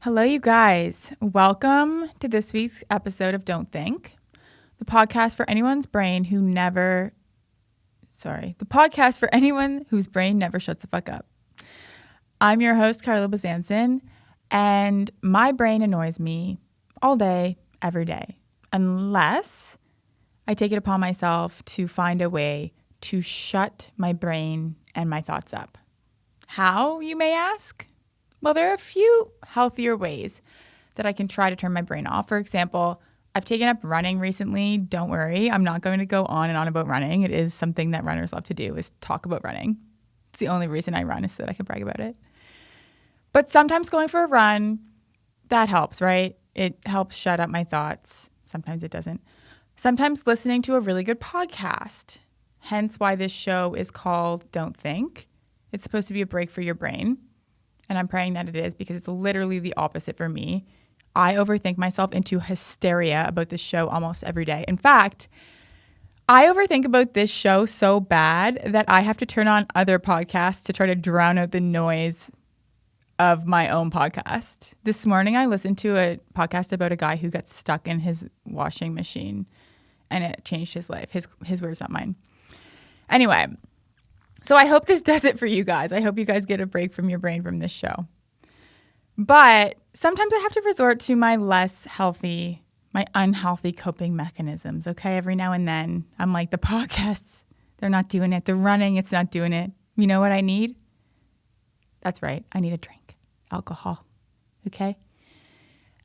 Hello, you guys. Welcome to this week's episode of Don't Think, the podcast for anyone's brain who never, the podcast for anyone whose brain never shuts the fuck up. I'm your host, Carla Bazanson, and my brain annoys me all day, every day, unless I take it upon myself to find a way to shut my brain and my thoughts up. How, you may ask? Well, there are a few healthier ways that I can try to turn my brain off. For example, I've taken up running recently. Don't worry, I'm not going to go on and on about running. It is something that runners love to do, is talk about running. It's the only reason I run is so that I can brag about it. But sometimes going for a run, that helps, right? It helps shut up my thoughts. Sometimes it doesn't. Sometimes listening to a really good podcast, hence why this show is called Don't Think. It's supposed to be a break for your brain. And I'm praying that it is, because it's literally the opposite for me. I overthink myself into hysteria about this show almost every day. In fact, I overthink about this show so bad that I have to turn on other podcasts to try to drown out the noise of my own podcast. This morning, I listened to a podcast about a guy who got stuck in his washing machine, and it changed his life. His words, not mine. Anyway. So I hope this does it for you guys. I hope you guys get a break from your brain from this show. But sometimes I have to resort to my unhealthy coping mechanisms, okay? Every now and then, I'm like, the podcasts, they're not doing it. The running, it's not doing it. You know what I need? That's right. I need a drink. Alcohol, okay?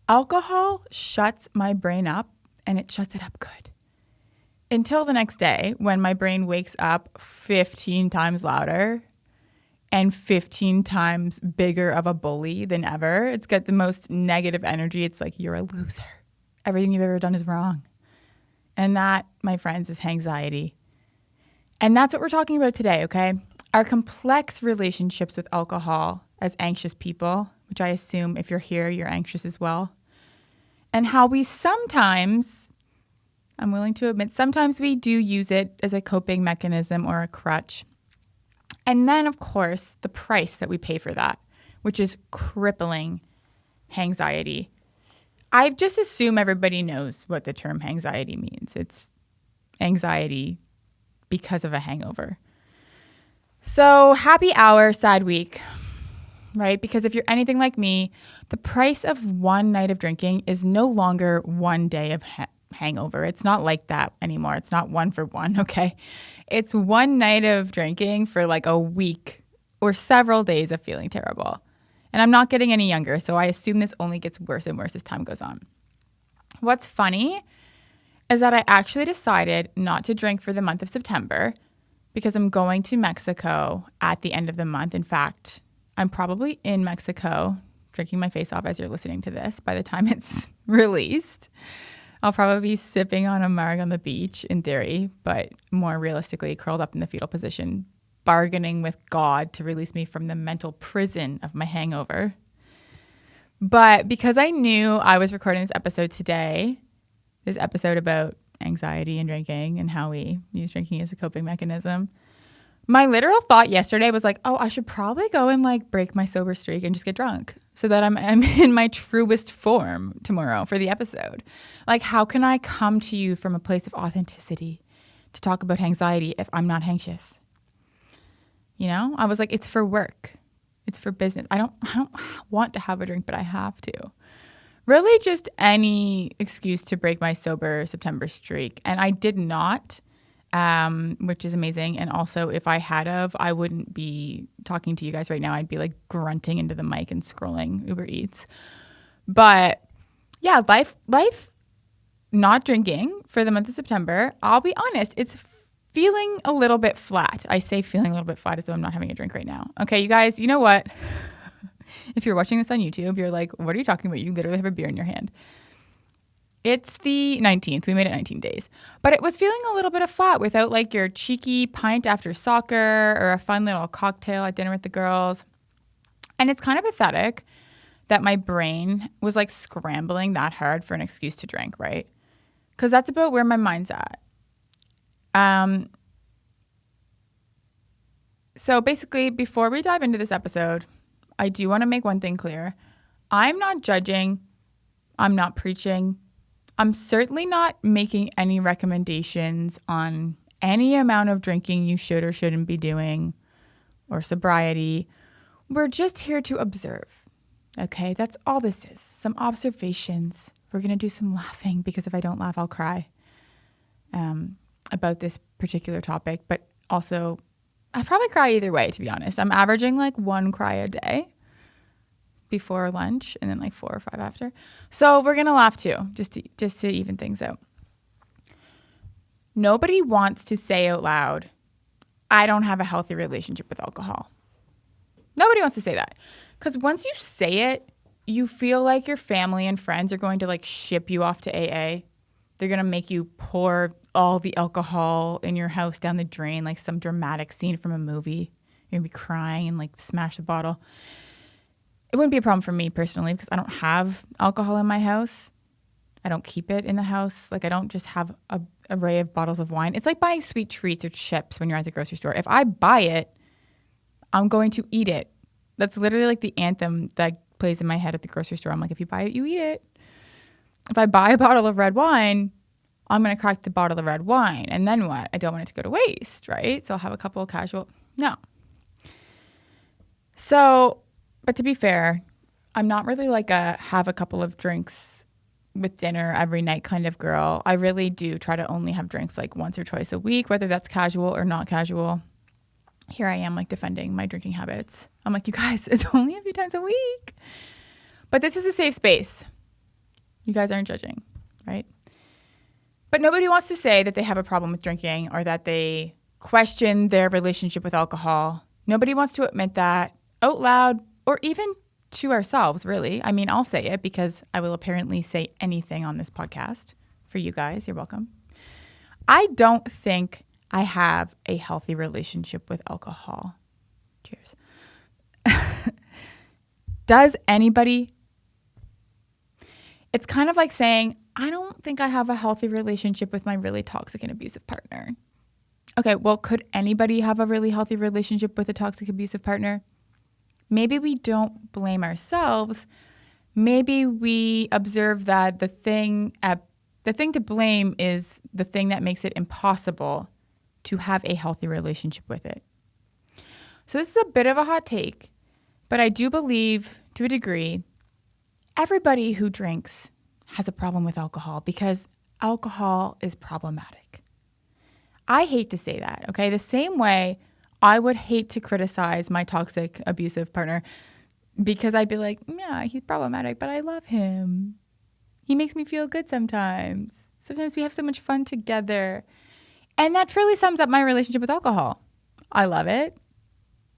Alcohol shuts my brain up, and it shuts it up good. Until the next day, when my brain wakes up 15 times louder and 15 times bigger of a bully than ever. It's got the most negative energy. It's like, you're a loser. Everything you've ever done is wrong. And that, my friends, is hangxiety. And that's what we're talking about today, okay? Our complex relationships with alcohol as anxious people, which I assume if you're here, you're anxious as well. And how we sometimes, I'm willing to admit, sometimes we do use it as a coping mechanism or a crutch. And then, of course, the price that we pay for that, which is crippling hangxiety. I just assume everybody knows what the term hangxiety means. It's anxiety because of a hangover. So happy hour, sad week, right? Because if you're anything like me, the price of one night of drinking is no longer one day of hangover. It's not like that anymore. It's not one for one, okay? It's one night of drinking for like a week or several days of feeling terrible. And I'm not getting any younger, so I assume this only gets worse and worse as time goes on. What's funny is that I actually decided not to drink for the month of September because I'm going to Mexico at the end of the month. In fact, I'm probably in Mexico drinking my face off as you're listening to this by the time it's released. I'll probably be sipping on a marg on the beach in theory, but more realistically, curled up in the fetal position, bargaining with God to release me from the mental prison of my hangover. But because I knew I was recording this episode today, this episode about anxiety and drinking and how we use drinking as a coping mechanism, my literal thought yesterday was like, oh, I should probably go and like break my sober streak and just get drunk so that I'm in my truest form tomorrow for the episode. Like, how can I come to you from a place of authenticity to talk about anxiety if I'm not anxious? You know, I was like, it's for work. It's for business. I don't want to have a drink, but I have to. Really just any excuse to break my sober September streak. And I did not. Which is amazing. And also, if I had of, I wouldn't be talking to you guys right now. I'd be like grunting into the mic and scrolling Uber Eats. But yeah, life not drinking for the month of September, I'll be honest, it's feeling a little bit flat. I say feeling a little bit flat as though I'm not having a drink right now. Okay, you guys, you know what? If you're watching this on YouTube, you're like, what are you talking about? You literally have a beer in your hand. It's the 19th. We made it 19 days. But it was feeling a little bit of flat without like your cheeky pint after soccer or a fun little cocktail at dinner with the girls. And it's kind of pathetic that my brain was like scrambling that hard for an excuse to drink, right? Because that's about where my mind's at. So basically, before we dive into this episode, I do want to make one thing clear. I'm not judging. I'm not preaching. I'm certainly not making any recommendations on any amount of drinking you should or shouldn't be doing or sobriety. We're just here to observe. Okay, that's all this is. Some observations. We're going to do some laughing because if I don't laugh, I'll cry about this particular topic. But also, I probably cry either way, to be honest. I'm averaging like 1 cry a day before lunch and then like 4 or 5 after. So we're going to laugh too, just to even things out. Nobody wants to say out loud, I don't have a healthy relationship with alcohol. Nobody wants to say that. Because once you say it, you feel like your family and friends are going to like ship you off to AA. They're going to make you pour all the alcohol in your house down the drain like some dramatic scene from a movie. You're going to be crying and like smash the bottle. It wouldn't be a problem for me personally because I don't have alcohol in my house. I don't keep it in the house. Like I don't just have an array of bottles of wine. It's like buying sweet treats or chips when you're at the grocery store. If I buy it, I'm going to eat it. That's literally like the anthem that plays in my head at the grocery store. I'm like, if you buy it, you eat it. If I buy a bottle of red wine, I'm going to crack the bottle of red wine. And then what? I don't want it to go to waste, right? So I'll have a couple of casual. No. So, but to be fair, I'm not really like a have a couple of drinks with dinner every night kind of girl. I really do try to only have drinks like once or twice a week, whether that's casual or not casual. Here I am like defending my drinking habits. I'm like, you guys, it's only a few times a week. But this is a safe space. You guys aren't judging, right? But nobody wants to say that they have a problem with drinking or that they question their relationship with alcohol. Nobody wants to admit that out loud or even to ourselves, really. I mean, I'll say it because I will apparently say anything on this podcast for you guys. You're welcome. I don't think I have a healthy relationship with alcohol. Cheers. Does anybody? It's kind of like saying, I don't think I have a healthy relationship with my really toxic and abusive partner. Okay, well, could anybody have a really healthy relationship with a toxic, abusive partner? Maybe we don't blame ourselves. Maybe we observe that the thing to blame is the thing that makes it impossible to have a healthy relationship with it. So this is a bit of a hot take, but I do believe to a degree, everybody who drinks has a problem with alcohol because alcohol is problematic. I hate to say that, okay? The same way I would hate to criticize my toxic, abusive partner because I'd be like, yeah, he's problematic, but I love him. He makes me feel good sometimes. Sometimes we have so much fun together. And that truly sums up my relationship with alcohol. I love it.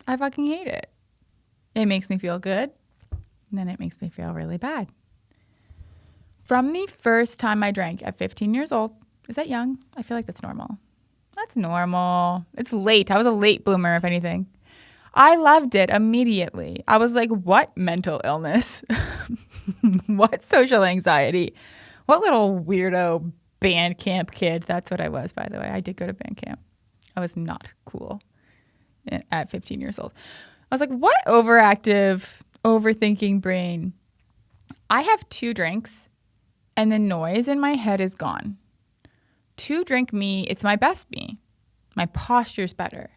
I fucking hate it. It makes me feel good. And then it makes me feel really bad. From the first time I drank at 15 years old, is that young? I feel like that's normal. That's normal. It's late. I was a late bloomer, if anything. I loved it immediately. I was like, what mental illness? What social anxiety? What little weirdo band camp kid? That's what I was, by the way. I did go to band camp. I was not cool at 15 years old. I was like, what overactive, overthinking brain? I have 2 drinks and the noise in my head is gone. 2 drink me, it's my best me. My posture's better.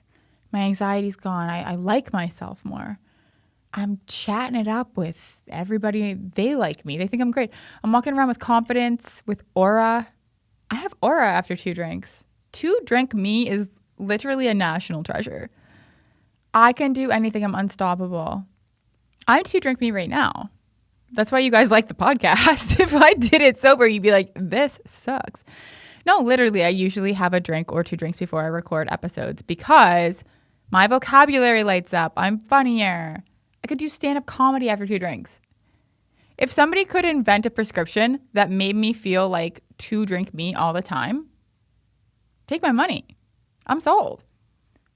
My anxiety's gone. I like myself more. I'm chatting it up with everybody. They like me. They think I'm great. I'm walking around with confidence, with aura. I have aura after 2 drinks. 2 drink me is literally a national treasure. I can do anything. I'm unstoppable. I'm 2 drink me right now. That's why you guys like the podcast. If I did it sober, you'd be like, this sucks. No, literally, I usually have a drink or 2 drinks before I record episodes because my vocabulary lights up. I'm funnier. I could do stand-up comedy after 2 drinks. If somebody could invent a prescription that made me feel like 2 drink me all the time, take my money. I'm sold.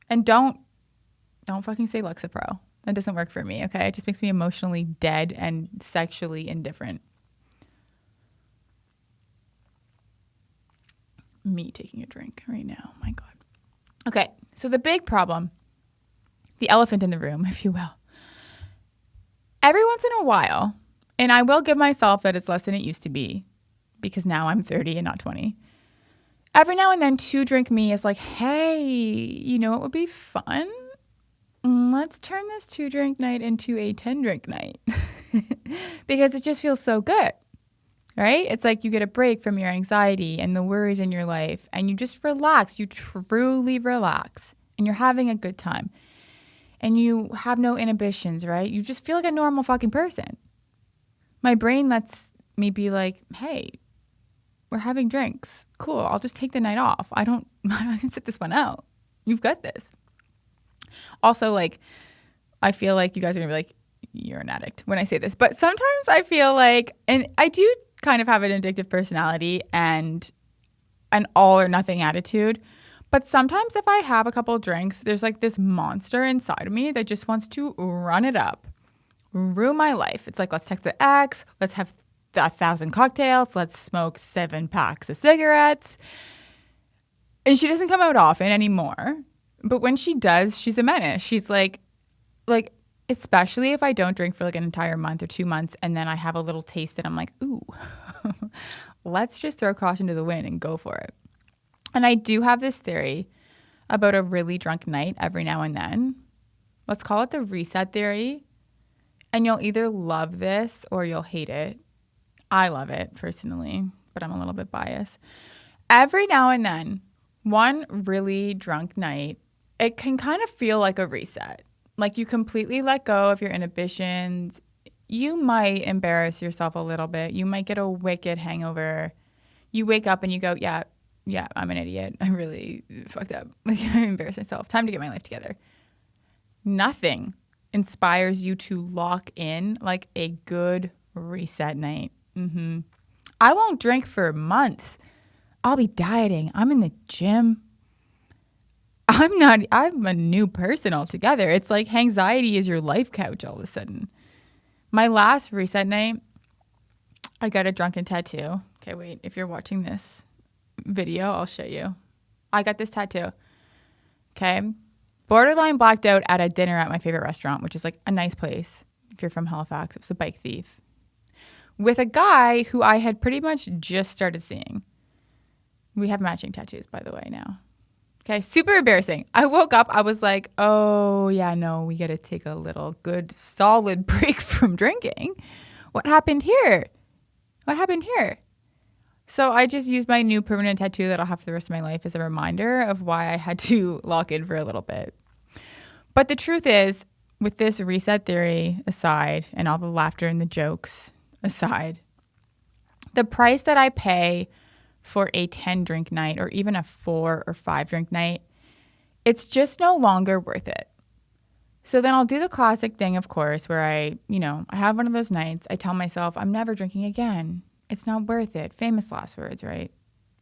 And don't fucking say Lexapro. That doesn't work for me, okay? It just makes me emotionally dead and sexually indifferent. Me taking a drink right now. My God. Okay, so the big problem, the elephant in the room, if you will. Every once in a while, And I will give myself that it's less than it used to be because now I'm 30 and not 20. Every now and then, 2-drink me is like, hey, you know what would be fun? Let's turn this 2-drink night into a 10-drink night because it just feels so good, right? It's like you get a break from your anxiety and the worries in your life and you just relax. You truly relax and you're having a good time and you have no inhibitions, right? You just feel like a normal fucking person. My brain lets me be like, hey, we're having drinks. Cool. I'll just take the night off. I don't sit this one out. You've got this. Also, like, I feel like you guys are going to be like, you're an addict when I say this. But sometimes I feel like, and I do kind of have an addictive personality and an all or nothing attitude. But sometimes if I have a couple of drinks, there's like this monster inside of me that just wants to run it up, ruin my life. It's like, let's text the ex, let's have 1,000 cocktails, let's smoke 7 packs of cigarettes. And she doesn't come out often anymore. But when she does, she's a menace. She's like, especially if I don't drink for like an entire month or 2 months and then I have a little taste and I'm like, ooh, let's just throw caution to the wind and go for it. And I do have this theory about a really drunk night every now and then. Let's call it the reset theory. And you'll either love this or you'll hate it. I love it personally, but I'm a little bit biased. Every now and then, one really drunk night, it can kind of feel like a reset. Like you completely let go of your inhibitions. You might embarrass yourself a little bit. You might get a wicked hangover. You wake up and you go, yeah, I'm an idiot. I really fucked up. Like I embarrassed myself. Time to get my life together. Nothing inspires you to lock in like a good reset night. I won't drink for months. I'll be dieting. I'm in the gym. I'm a new person altogether. It's like hangxiety is your life couch all of a sudden. My last reset night, I got a drunken tattoo. Okay, wait. If you're watching this video, I'll show you. I got this tattoo. Okay. Borderline blacked out at a dinner at my favorite restaurant, which is like a nice place. If you're from Halifax, it was a Bike Thief. With a guy who I had pretty much just started seeing. We have matching tattoos, by the way, now. Okay, super embarrassing. I woke up, I was like, oh, yeah, no, we got to take a little good, solid break from drinking. What happened here? So I just used my new permanent tattoo that I'll have for the rest of my life as a reminder of why I had to lock in for a little bit. But the truth is, with this reset theory aside and all the laughter and the jokes aside, the price that I pay for a 10-drink night or even a 4 or 5-drink night, it's just no longer worth it. So then I'll do the classic thing, of course, where I have one of those nights. I tell myself, I'm never drinking again. It's not worth it. Famous last words, right?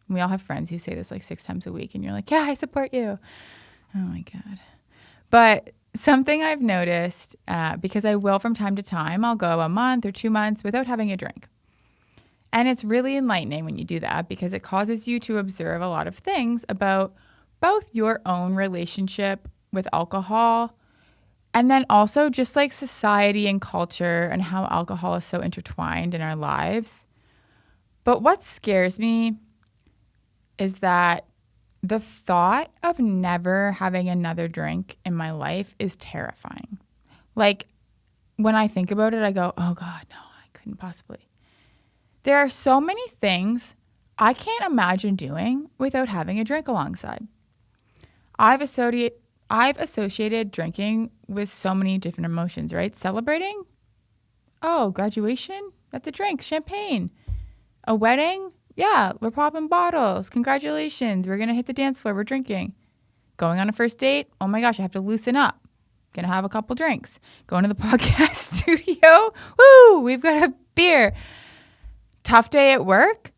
We all have friends who say this like 6 times a week and you're like, yeah, I support you. Oh my God. But something I've noticed, because I will from time to time, I'll go a month or 2 months without having a drink. And it's really enlightening when you do that because it causes you to observe a lot of things about both your own relationship with alcohol and then also just like society and culture and how alcohol is so intertwined in our lives. But what scares me is that the thought of never having another drink in my life is terrifying. Like when I think about it, I go, oh God, no, I couldn't possibly. There are so many things I can't imagine doing without having a drink alongside. I've associated drinking with so many different emotions, right? Celebrating? Oh, graduation? That's a drink. Champagne. A wedding? Yeah, we're popping bottles. Congratulations. We're going to hit the dance floor. We're drinking. Going on a first date? Oh my gosh, I have to loosen up. Going to have a couple drinks. Going to the podcast studio? Woo, we've got a beer. Tough day at work?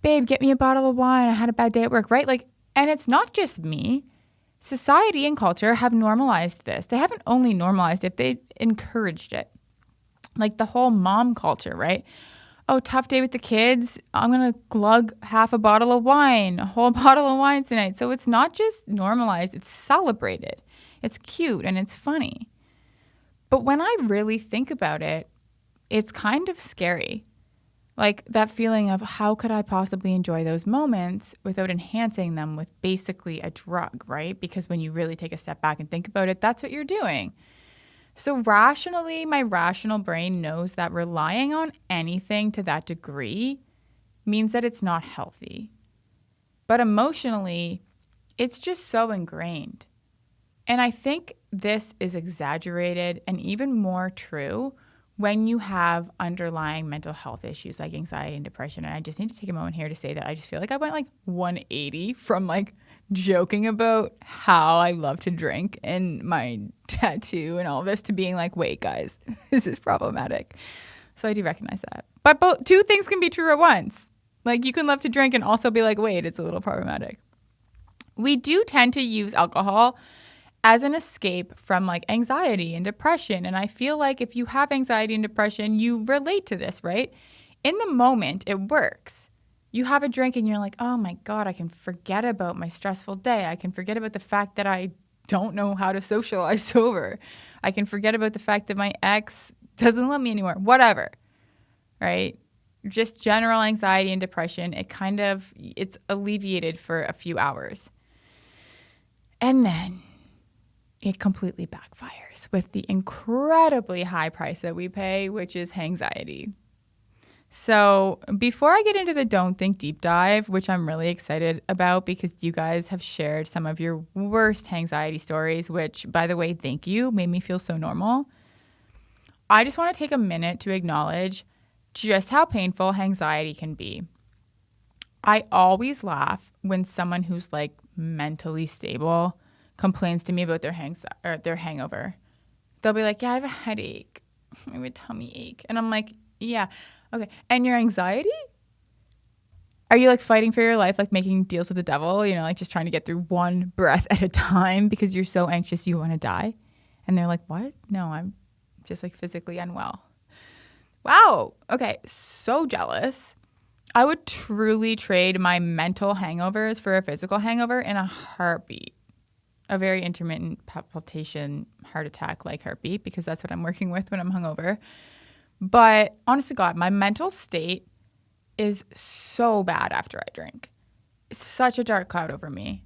Babe, get me a bottle of wine. I had a bad day at work, right? And it's not just me. Society and culture have normalized this. They haven't only normalized it, they encouraged it. Like the whole mom culture, right? Oh, tough day with the kids. I'm going to glug half a bottle of wine, a whole bottle of wine tonight. So it's not just normalized, it's celebrated. It's cute and it's funny. But when I really think about it, it's kind of scary. Like that feeling of how could I possibly enjoy those moments without enhancing them with basically a drug, right? Because when you really take a step back and think about it, that's what you're doing. So rationally, my rational brain knows that relying on anything to that degree means that it's not healthy. But emotionally, it's just so ingrained. And I think this is exaggerated and even more true when you have underlying mental health issues like anxiety and depression. And I just need to take a moment here to say that I just feel like I went like 180 from like joking about how I love to drink and my tattoo and all this to being like, wait, guys, this is problematic. So I do recognize that. But both two things can be true at once. Like you can love to drink and also be like, wait, it's a little problematic. We do tend to use alcohol as an escape from like anxiety and depression. And I feel like if you have anxiety and depression, you relate to this, right? In the moment, it works. You have a drink and you're like, oh my God, I can forget about my stressful day. I can forget about the fact that I don't know how to socialize sober. I can forget about the fact that my ex doesn't love me anymore, whatever, right? Just general anxiety and depression, it's alleviated for a few hours. And then it completely backfires with the incredibly high price that we pay, which is hangxiety. So before I get into the Don't Think Deep Dive, which I'm really excited about because you guys have shared some of your worst hangxiety stories, which, by the way, thank you, made me feel so normal. I just want to take a minute to acknowledge just how painful hangxiety can be. I always laugh when someone who's like mentally stable complains to me about their hangover. They'll be like, yeah, I have a headache. I have a tummy ache. And I'm like, yeah, okay. And your anxiety? Are you like fighting for your life, like making deals with the devil, like just trying to get through one breath at a time because you're so anxious you want to die? And they're like, what? No, I'm just like physically unwell. Wow. Okay. So jealous. I would truly trade my mental hangovers for a physical hangover in a heartbeat. A very intermittent palpitation, heart attack like heartbeat, because that's what I'm working with when I'm hungover. But honest to God, my mental state is so bad after I drink. It's such a dark cloud over me.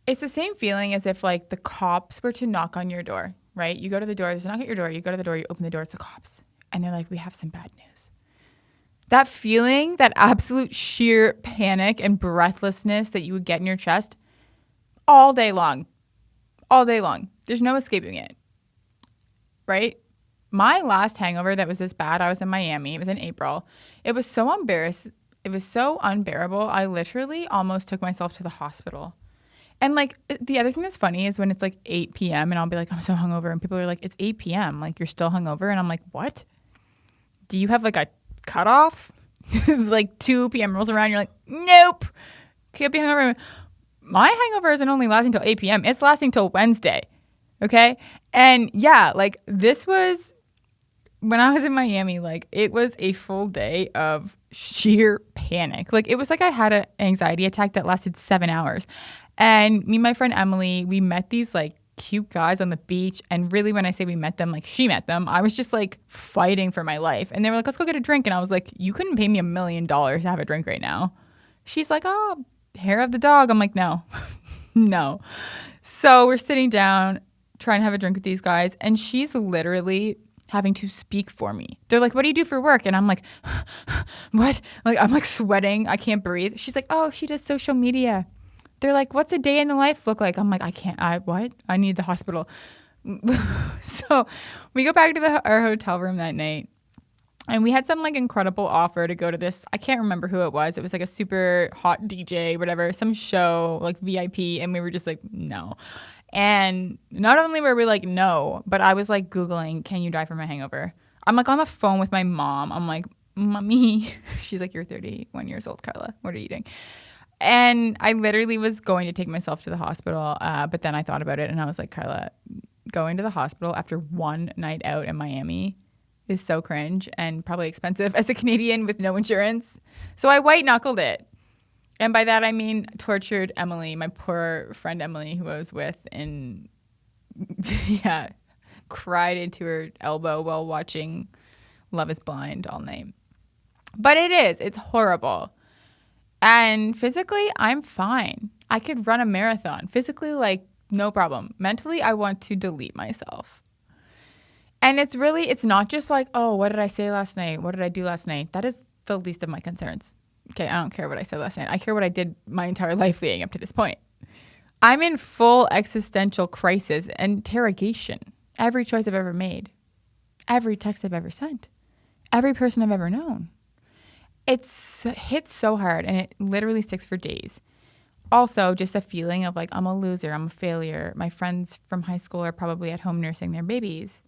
It's the same feeling as if like the cops were to knock on your door, right? You go to the door, there's a knock at your door, you go to the door, you open the door, it's the cops. And they're like, we have some bad news. That feeling, that absolute sheer panic and breathlessness that you would get in your chest all day long. All day long. There's no escaping it, right? My last hangover that was this bad, I was in Miami. It was in April. It was so embarrassing. It was so unbearable. I literally almost took myself to the hospital. And like the other thing that's funny is when it's like 8 p.m. and I'll be like, I'm so hungover. And people are like, it's 8 p.m. Like you're still hungover. And I'm like, what? Do you have like a cutoff? Like 2 p.m. rolls around. You're like, nope. Can't be hungover. My hangover isn't only lasting till 8 p.m. It's lasting till Wednesday. Okay. And yeah, like this was when I was in Miami, like it was a full day of sheer panic. Like it was like I had an anxiety attack that lasted 7 hours. And me and my friend Emily, we met these like cute guys on the beach. And really when I say we met them, like she met them, I was just like fighting for my life. And they were like, let's go get a drink. And I was like, you couldn't pay me $1 million to have a drink right now. She's like, oh, hair of the dog. I'm like, no, no. So we're sitting down trying to have a drink with these guys. And she's literally having to speak for me. They're like, what do you do for work? And I'm like, what? Like, I'm like sweating. I can't breathe. She's like, oh, she does social media. They're like, what's a day in the life look like? I'm like, what? I need the hospital. So we go back to our hotel room that night. And we had some like incredible offer to go to this. I can't remember who it was. It was like a super hot DJ, whatever, some show, like VIP. And we were just like, no. And not only were we like, no, but I was like Googling, can you die from a hangover? I'm like on the phone with my mom. I'm like, mommy. She's like, you're 31 years old, Carla. What are you doing? And I literally was going to take myself to the hospital. But then I thought about it and I was like, Carla, going to the hospital after one night out in Miami is so cringe and probably expensive as a Canadian with no insurance. So I white knuckled it. And by that, I mean tortured Emily, my poor friend Emily, who I was with, and yeah, cried into her elbow while watching Love is Blind all night. But it's horrible. And physically, I'm fine. I could run a marathon. Physically, like, no problem. Mentally, I want to delete myself. And it's not just like, oh, what did I say last night? What did I do last night? That is the least of my concerns. Okay, I don't care what I said last night. I care what I did my entire life leading up to this point. I'm in full existential crisis and interrogation. Every choice I've ever made. Every text I've ever sent. Every person I've ever known. It hits so hard, and it literally sticks for days. Also, just a feeling of like, I'm a loser, I'm a failure. My friends from high school are probably at home nursing their babies,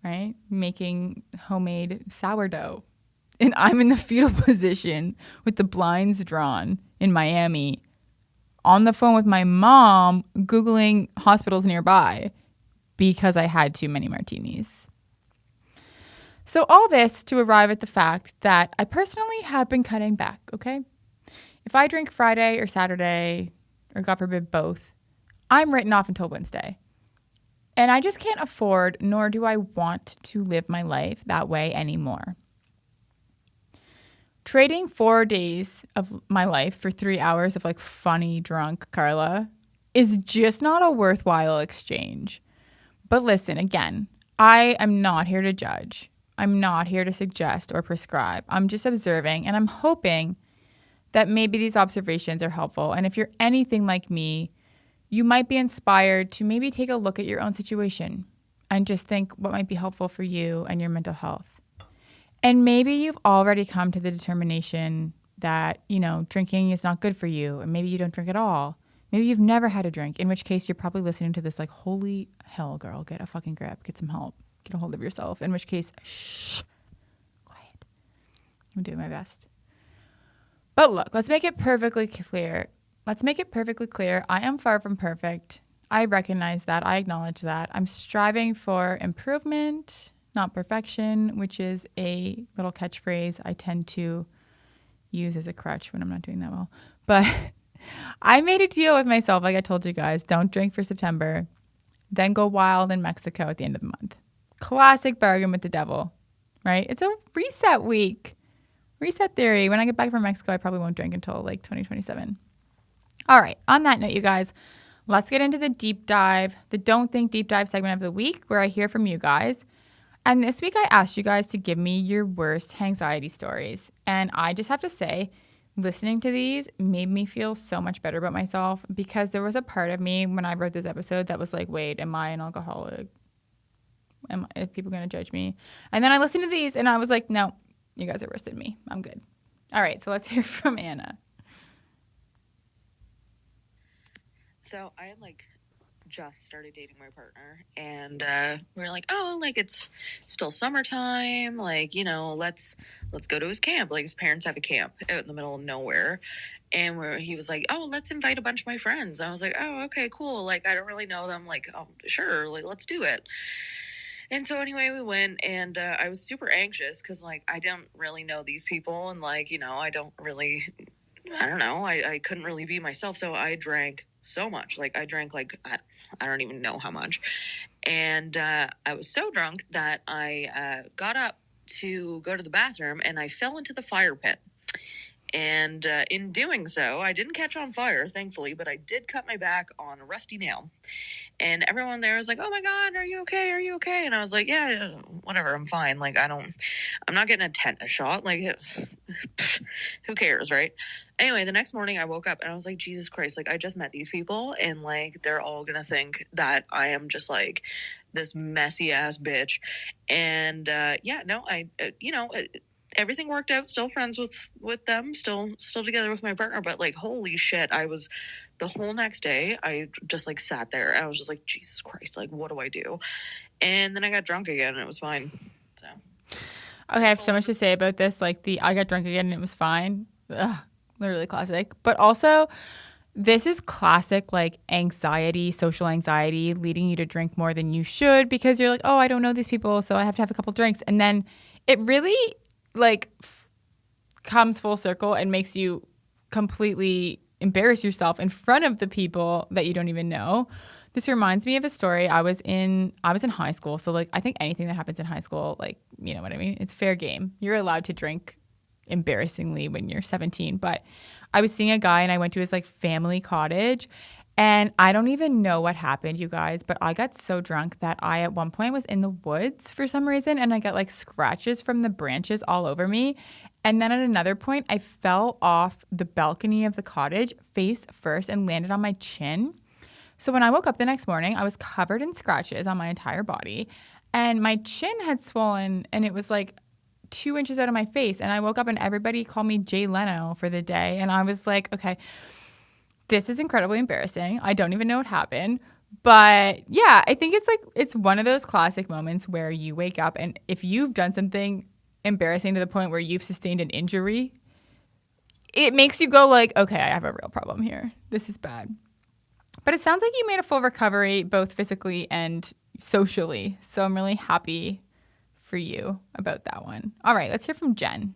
right? Making homemade sourdough. And I'm in the fetal position with the blinds drawn in Miami, on the phone with my mom, Googling hospitals nearby because I had too many martinis. So all this to arrive at the fact that I personally have been cutting back, okay? If I drink Friday or Saturday, or God forbid both, I'm written off until Wednesday. And I just can't afford, nor do I want to live my life that way anymore. Trading 4 days of my life for 3 hours of like funny, drunk Carla is just not a worthwhile exchange. But listen, again, I am not here to judge. I'm not here to suggest or prescribe. I'm just observing, and I'm hoping that maybe these observations are helpful. And if you're anything like me, you might be inspired to maybe take a look at your own situation and just think what might be helpful for you and your mental health. And maybe you've already come to the determination that, drinking is not good for you, and maybe you don't drink at all. Maybe you've never had a drink, in which case you're probably listening to this like, holy hell, girl, get a fucking grip, get some help, get a hold of yourself, in which case, shh, quiet. I'm doing my best. But look, let's make it perfectly clear. I am far from perfect. I recognize that. I acknowledge that. I'm striving for improvement, not perfection, which is a little catchphrase I tend to use as a crutch when I'm not doing that well. But I made a deal with myself, like I told you guys, don't drink for September, then go wild in Mexico at the end of the month. Classic bargain with the devil, right? It's a reset week. Reset theory. When I get back from Mexico, I probably won't drink until like 2027. All right. On that note, you guys, let's get into the deep dive, the Don't Think Deep Dive segment of the week, where I hear from you guys. And this week I asked you guys to give me your worst hangxiety stories. And I just have to say, listening to these made me feel so much better about myself, because there was a part of me when I wrote this episode that was like, wait, am I an alcoholic? Are people going to judge me? And then I listened to these and I was like, no, you guys are worse than me. I'm good. All right, so let's hear from Anna. So I had just started dating my partner, and we were like, oh, it's still summertime, let's go to his camp. Like, his parents have a camp out in the middle of nowhere, and he was like, oh, let's invite a bunch of my friends. And I was like, oh, okay, cool. I don't really know them. Oh, sure, let's do it. And so anyway, we went, and I was super anxious because I don't really know these people, and I don't really, I don't know, I couldn't really be myself. So I drank so much. I drank I don't even know how much. And I was so drunk that I got up to go to the bathroom, and I fell into the fire pit. And in doing so, I didn't catch on fire, thankfully, but I did cut my back on a rusty nail. And everyone there was like, oh my God, are you okay? Are you okay? And I was like, yeah, whatever, I'm fine. I'm not getting a tetanus shot. Who cares, right? Anyway, the next morning I woke up and I was like, Jesus Christ, I just met these people, and they're all going to think that I am just this messy ass bitch. And everything worked out, still friends with them, still together with my partner, but holy shit, I was, the whole next day I just sat there and I was just like, Jesus Christ, what do I do? And then I got drunk again and it was fine. So okay, I have so much to say about this, I got drunk again and it was fine. Ugh, literally classic. But also, this is classic anxiety, social anxiety, leading you to drink more than you should because you're like, oh, I don't know these people, so I have to have a couple drinks. And then it really comes full circle and makes you completely embarrass yourself in front of the people that you don't even know. This reminds me of a story. I was in high school. So like I think anything that happens in high school, like, you know what I mean? It's fair game. You're allowed to drink embarrassingly when you're 17. But I was seeing a guy and I went to his like family cottage. And I don't even know what happened, you guys, but I got so drunk that I at one point was in the woods for some reason and I got like scratches from the branches all over me. And then at another point, I fell off the balcony of the cottage face first and landed on my chin. So when I woke up the next morning, I was covered in scratches on my entire body and my chin had swollen and it was like 2 inches out of my face. And I woke up and everybody called me Jay Leno for the day. And I was like, okay, this is incredibly embarrassing. I don't even know what happened. But yeah, I think it's one of those classic moments where you wake up and if you've done something embarrassing to the point where you've sustained an injury, it makes you go like, okay, I have a real problem here. This is bad. But it sounds like you made a full recovery both physically and socially. So I'm really happy for you about that one. All right, let's hear from Jen.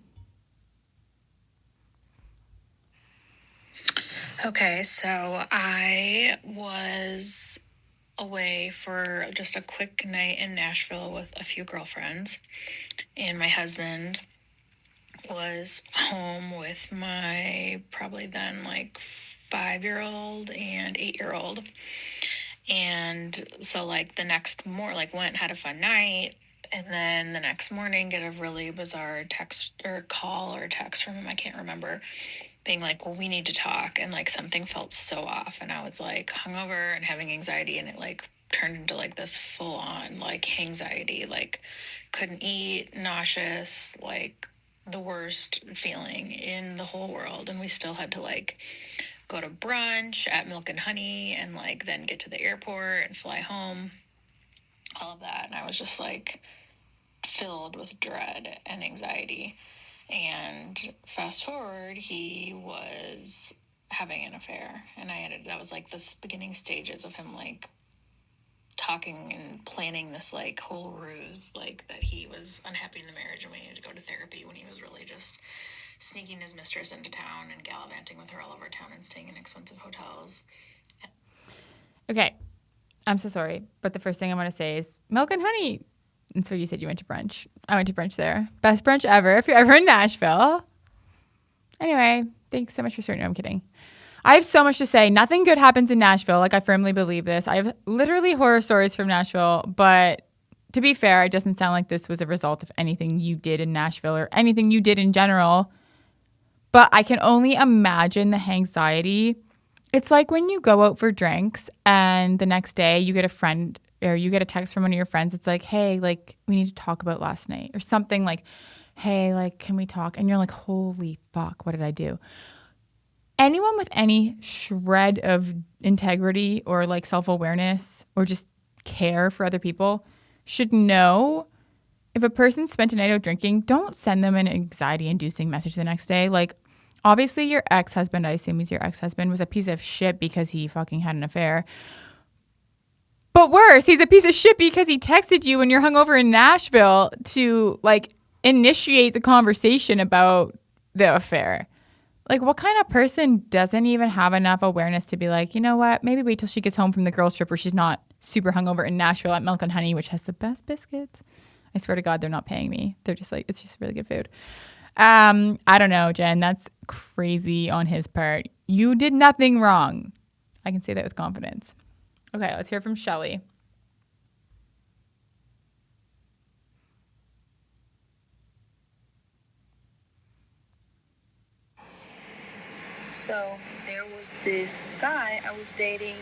Okay, so I was away for just a quick night in Nashville with a few girlfriends, and my husband was home with my probably then like 5-year-old and 8-year-old. And so like the next like went, had a fun night. And then the next morning get a really bizarre text or call or text from him. I can't remember, being like, well, we need to talk. And like something felt so off. And I was like hungover and having anxiety. And it like turned into like this full on like hangxiety, like couldn't eat, nauseous, like the worst feeling in the whole world. And we still had to like go to brunch at Milk and Honey and like then get to the airport and fly home, all of that. And I was just like filled with dread and anxiety. And fast forward, he was having an affair. And that was like the beginning stages of him like talking and planning this like whole ruse, like that he was unhappy in the marriage and we needed to go to therapy, when he was really just sneaking his mistress into town and gallivanting with her all over town and staying in expensive hotels. Okay, I'm so sorry, but the first thing I want to say is Milk and Honey. And so you said you went to brunch. I went to brunch there. Best brunch ever if you're ever in Nashville. Anyway, thanks so much for sharing. No, I'm kidding. I have so much to say. Nothing good happens in Nashville. Like, I firmly believe this. I have literally horror stories from Nashville. But to be fair, it doesn't sound like this was a result of anything you did in Nashville or anything you did in general. But I can only imagine the hangxiety. It's like when you go out for drinks and the next day you get a friend or you get a text from one of your friends. It's like, hey, like, we need to talk about last night, or something like, hey, like, can we talk? And you're like, holy fuck, what did I do? Anyone with any shred of integrity or like self-awareness or just care for other people should know if a person spent a night out drinking, don't send them an anxiety-inducing message the next day. Like, obviously your ex-husband, I assume he's your ex-husband, was a piece of shit because he fucking had an affair. But worse, he's a piece of shit because he texted you when you're hungover in Nashville to like initiate the conversation about the affair. Like, what kind of person doesn't even have enough awareness to be like, you know what, maybe wait till she gets home from the girls' trip where she's not super hungover in Nashville at Milk and Honey, which has the best biscuits. I swear to God, they're not paying me. They're just like, it's just really good food. I don't know, Jen. That's crazy on his part. You did nothing wrong. I can say that with confidence. Okay, let's hear from Shelly. So there was this guy I was dating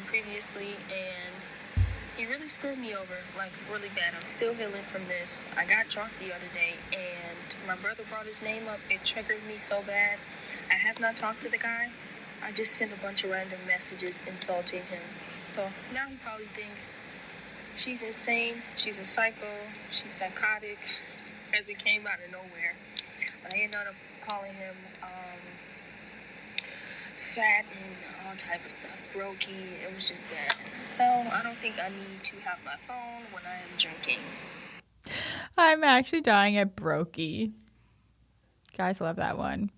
previously, and he really screwed me over, like really bad. I'm still healing from this. I got drunk the other day, and my brother brought his name up. It triggered me so bad. I have not talked to the guy. I just sent a bunch of random messages insulting him. So now he probably thinks she's insane, she's a psycho, she's psychotic, as it came out of nowhere. But I ended up calling him fat and all type of stuff, brokey. It was just bad. So I don't think I need to have my phone when I am drinking. I'm actually dying at brokey. Guys love that one.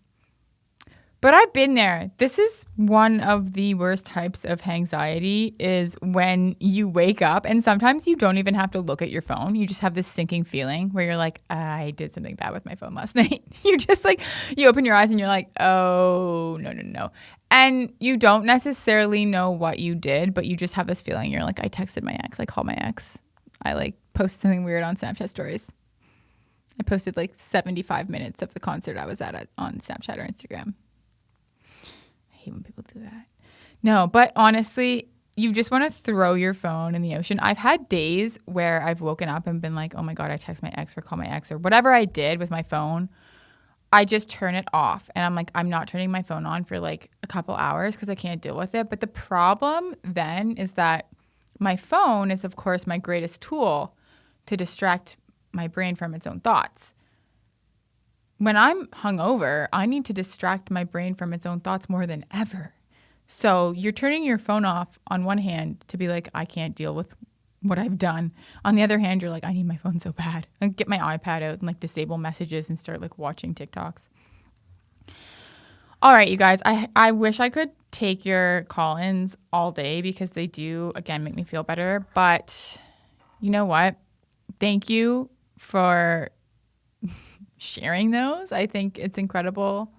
But I've been there. This is one of the worst types of hangxiety is when you wake up and sometimes you don't even have to look at your phone. You just have this sinking feeling where you're like, I did something bad with my phone last night. You just like, you open your eyes and you're like, oh, no. And you don't necessarily know what you did, but you just have this feeling. You're like, I texted my ex. I called my ex. I like posted something weird on Snapchat stories. I posted like 75 minutes of the concert I was at on Snapchat or Instagram. I hate when people do that. No, but honestly, you just want to throw your phone in the ocean. I've had days where I've woken up and been like, oh my God, I text my ex or call my ex or whatever I did with my phone. I just turn it off and I'm like, I'm not turning my phone on for like a couple hours because I can't deal with it. But the problem then is that my phone is, of course, my greatest tool to distract my brain from its own thoughts. When I'm hungover, I need to distract my brain from its own thoughts more than ever. So you're turning your phone off on one hand to be like, I can't deal with what I've done. On the other hand, you're like, I need my phone so bad. I get my iPad out and like disable messages and start like watching TikToks. All right, you guys, I wish I could take your call-ins all day because they do, again, make me feel better. But you know what? Thank you for sharing those. I think it's incredible.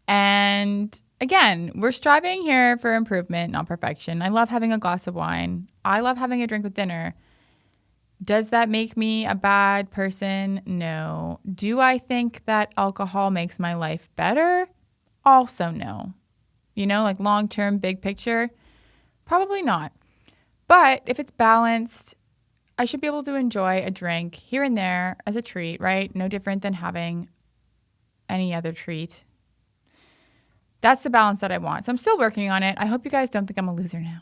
And again, we're striving here for improvement, not perfection. I love having a glass of wine. I love having a drink with dinner. Does that make me a bad person? No. Do I think that alcohol makes my life better? Also no. You know, like long-term, big picture? Probably not. But if it's balanced, I should be able to enjoy a drink here and there as a treat, right? No different than having any other treat. That's the balance that I want. So I'm still working on it. I hope you guys don't think I'm a loser now.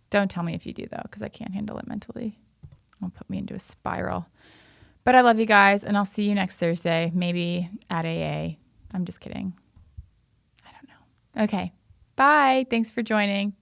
Don't tell me if you do, though, because I can't handle it mentally. It'll put me into a spiral. But I love you guys, and I'll see you next Thursday, maybe at AA. I'm just kidding. I don't know. Okay. Bye. Thanks for joining.